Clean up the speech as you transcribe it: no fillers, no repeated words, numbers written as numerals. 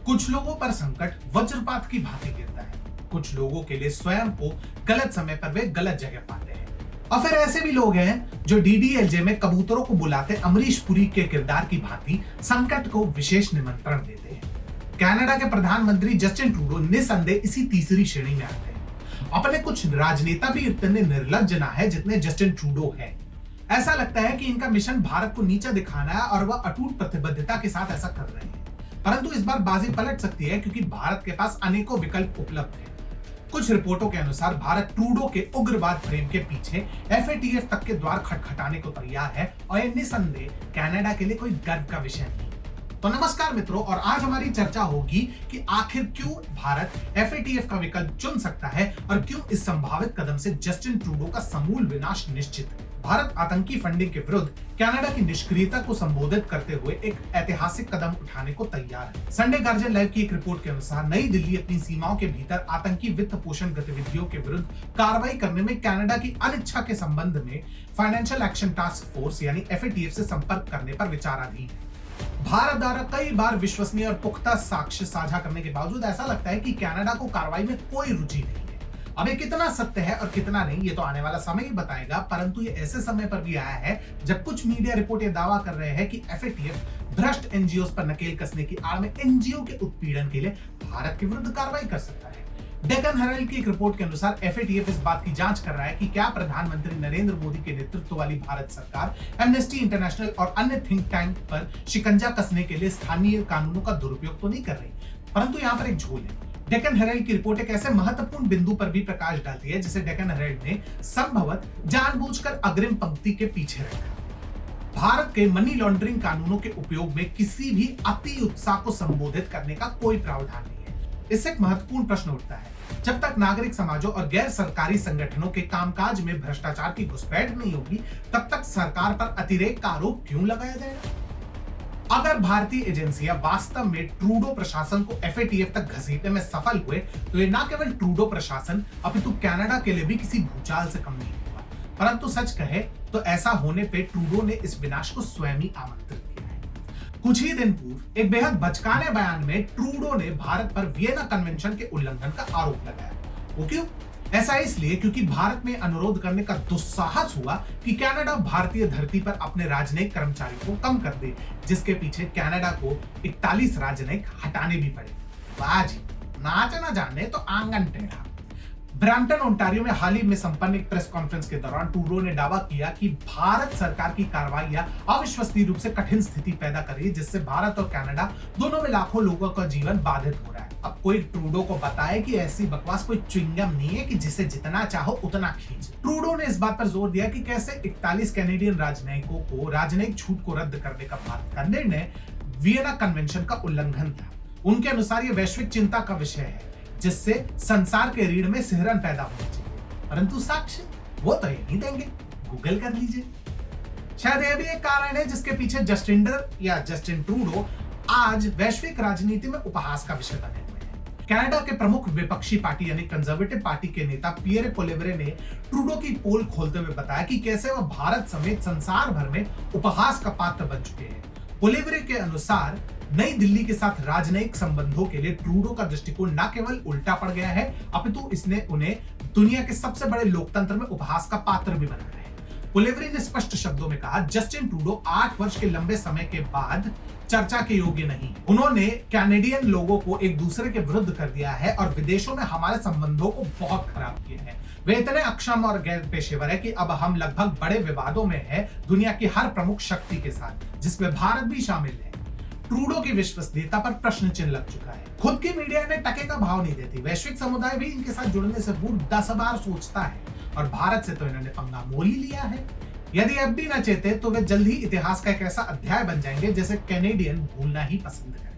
कुछ लोगों पर संकट वज्रपात की भांति गिरता है, कुछ लोगों के लिए स्वयं को गलत समय पर वे गलत जगह पाते हैं। और फिर ऐसे भी लोग हैं जो डीडीएलजे में कबूतरों को बुलाते अमरीश पुरी के किरदार की भांति संकट को विशेष निमंत्रण देते हैं। कनाडा के प्रधानमंत्री जस्टिन ट्रूडो निसंदेह इसी तीसरी श्रेणी में आते हैं। अपने कुछ राजनेता भी इतने निर्लज्ज ना है जितने जस्टिन ट्रूडो है। ऐसा लगता है कि इनका मिशन भारत को नीचा दिखाना है और वह अटूट प्रतिबद्धता के साथ ऐसा कर रहे हैं। परंतु इस बार बाजी पलट सकती है क्योंकि भारत के पास अनेकों विकल्प उपलब्ध हैं। कुछ रिपोर्टों के अनुसार भारत ट्रूडो के उग्रवाद फ्रेम के पीछे एफएटीएफ तक के द्वार खटखटाने को तैयार है और यह निसंदेह कनाडा के लिए कोई गर्व का विषय नहीं। तो नमस्कार मित्रों, और आज हमारी चर्चा होगी कि आखिर क्यों भारत एफएटीएफ का विकल्प चुन सकता है और क्यों इस संभावित कदम से जस्टिन ट्रूडो का समूल विनाश निश्चित है। भारत आतंकी फंडिंग के विरुद्ध कनाडा की निष्क्रियता को संबोधित करते हुए एक ऐतिहासिक कदम उठाने को तैयार है। संडे गार्जियन लाइव की एक रिपोर्ट के अनुसार नई दिल्ली अपनी सीमाओं के भीतर आतंकी वित्त पोषण गतिविधियों के विरुद्ध कार्रवाई करने में कनाडा की अनिच्छा के संबंध में फाइनेंशियल एक्शन टास्क फोर्स यानी एफएटीएफ से संपर्क करने पर विचाराधीन है। भारत द्वारा कई बार विश्वसनीय और पुख्ता साक्ष्य साझा करने के बावजूद ऐसा लगता है कि कनाडा को कार्रवाई में कोई रुचि नहीं है। अब ये कितना सत्य है और कितना नहीं, ये तो आने वाला समय ही बताएगा, परंतु ये ऐसे समय पर भी आया है जब कुछ मीडिया रिपोर्ट ये दावा कर रहे हैं कि एफएटीएफ भ्रष्ट एनजीओ पर नकेल कसने की आड़ में एनजीओ के उत्पीड़न के लिए भारत के विरुद्ध कार्रवाई कर सकता है। डेक्कन हेराल्ड की एक रिपोर्ट के अनुसार एफएटीएफ इस बात की जांच कर रहा है कि क्या प्रधानमंत्री नरेंद्र मोदी के नेतृत्व वाली भारत सरकार एमनेस्टी इंटरनेशनल और अन्य थिंक टैंक पर शिकंजा कसने के लिए स्थानीय कानूनों का दुरुपयोग तो नहीं कर रही। परंतु यहाँ पर एक झोल है। डेक्कन हेराल्ड की रिपोर्ट एक ऐसे महत्वपूर्ण बिंदु पर भी प्रकाश डालती है जिसे डेक्कन हेराल्ड ने संभवतः जानबूझकर अग्रिम पंक्ति के पीछे रखा। भारत के मनी लॉन्ड्रिंग कानूनों के उपयोग में किसी भी अति उत्साह को संबोधित करने का कोई प्रावधान नहीं है। इससे एक महत्वपूर्ण प्रश्न उठता है, जब तक नागरिक समाजों और गैर सरकारी संगठनों के कामकाज में भ्रष्टाचार की घुसपैठ नहीं होगी, तब तक सरकार पर अतिरेक का आरोप क्यों लगाया जाएगा? अगर भारतीय एजेंसियां वास्तव में ट्रूडो प्रशासन को एफएटीएफ तक घसीटने में सफल हुए तो ये न केवल ट्रूडो प्रशासन अपितु कनाडा के लिए भी किसी भूचाल से कम नहीं होगा। परंतु सच कहे तो ऐसा होने पे ट्रूडो ने इस विनाश को स्वयं ही आमंत्रित किया है। कुछ ही दिन पूर्व एक बेहद भचकाने बयान में ट्रूडो ने भारत पर वियना कन्वेंशन के उल्लंघन का आरोप लगाया। वो क्यों? ऐसा इसलिए क्योंकि भारत में अनुरोध करने का दुस्साहस हुआ कि कनाडा भारतीय धरती पर अपने राजनयिक कर्मचारियों को कम कर दे, जिसके पीछे कनाडा को 41 राजनयिक हटाने भी पड़े। वाह जी, नाच ना जाने तो आंगन टेढ़ा। ब्रैम्पटन ओंटारियो में हाल ही में संपन्न एक प्रेस कॉन्फ्रेंस के दौरान ट्रूडो ने दावा किया कि भारत सरकार की कार्रवाइयां अविश्वसनीय रूप से कठिन स्थिति पैदा कर रही है, जिससे भारत और कनाडा दोनों में लाखों लोगों का जीवन बाधित हो रहा है। अब कोई ट्रूडो को बताए कि ऐसी बकवास कोई च्युइंगम नहीं है कि जिसे जितना चाहो उतना खींच। ट्रूडो ने इस बात पर जोर दिया कि कैसे 41 कैनेडियन राजनयिकों को राजनयिक छूट को रद्द करने का भारत का निर्णय वियना कन्वेंशन का उल्लंघन था। उनके अनुसार यह वैश्विक चिंता का विषय है जिससे संसार के रीढ़ में सिहरन पैदा होनी चाहिए, परंतु साक्ष्य वो तो ये नहीं देंगे। गूगल कर लीजिए। शायद यह भी एक कारण है जिसके पीछे जस्टिन ट्रूडो आज वैश्विक राजनीति में उपहास का विषय बने हुए हैं। कनाडा के प्रमुख विपक्षी पार्टी यानी कंजर्वेटिव पार्टी के नेता पियरे पोलिवरे ने ट्रूडो की पोल खोलते हुए बताया कि कैसे वह भारत समेत संसार भर में उपहास का पात्र बन चुके हैं। पोलिवरे के अनुसार नई दिल्ली के साथ राजनयिक संबंधों के लिए ट्रूडो का दृष्टिकोण न केवल उल्टा पड़ गया है, अपितु इसने उन्हें दुनिया के सबसे बड़े लोकतंत्र में उपहास का पात्र भी बनाया है। पोलिवरे ने स्पष्ट शब्दों में कहा, जस्टिन ट्रूडो 8 वर्ष के लंबे समय के बाद चर्चा के योग्य नहीं। उन्होंने कैनेडियन लोगों को एक दूसरे के विरुद्ध कर दिया है और विदेशों में हमारे संबंधों को बहुत खराब किया है। वे इतने अक्षम और गैर पेशेवर है कि अब हम लगभग बड़े विवादों में हैं दुनिया की हर प्रमुख शक्ति के साथ, जिसमें भारत भी शामिल है। ट्रूडो की विश्वसनीयता पर प्रश्न चिन्ह लग चुका है। खुद की मीडिया ने टके का भाव नहीं देती। वैश्विक समुदाय भी इनके साथ जुड़ने से पूर्व 10 बार सोचता है और भारत से तो इन्होंने पंगा मोल ही लिया है। यदि अब भी न चेते तो वे जल्द ही इतिहास का एक ऐसा अध्याय बन जाएंगे जैसे कैनेडियन भूलना ही पसंद करें।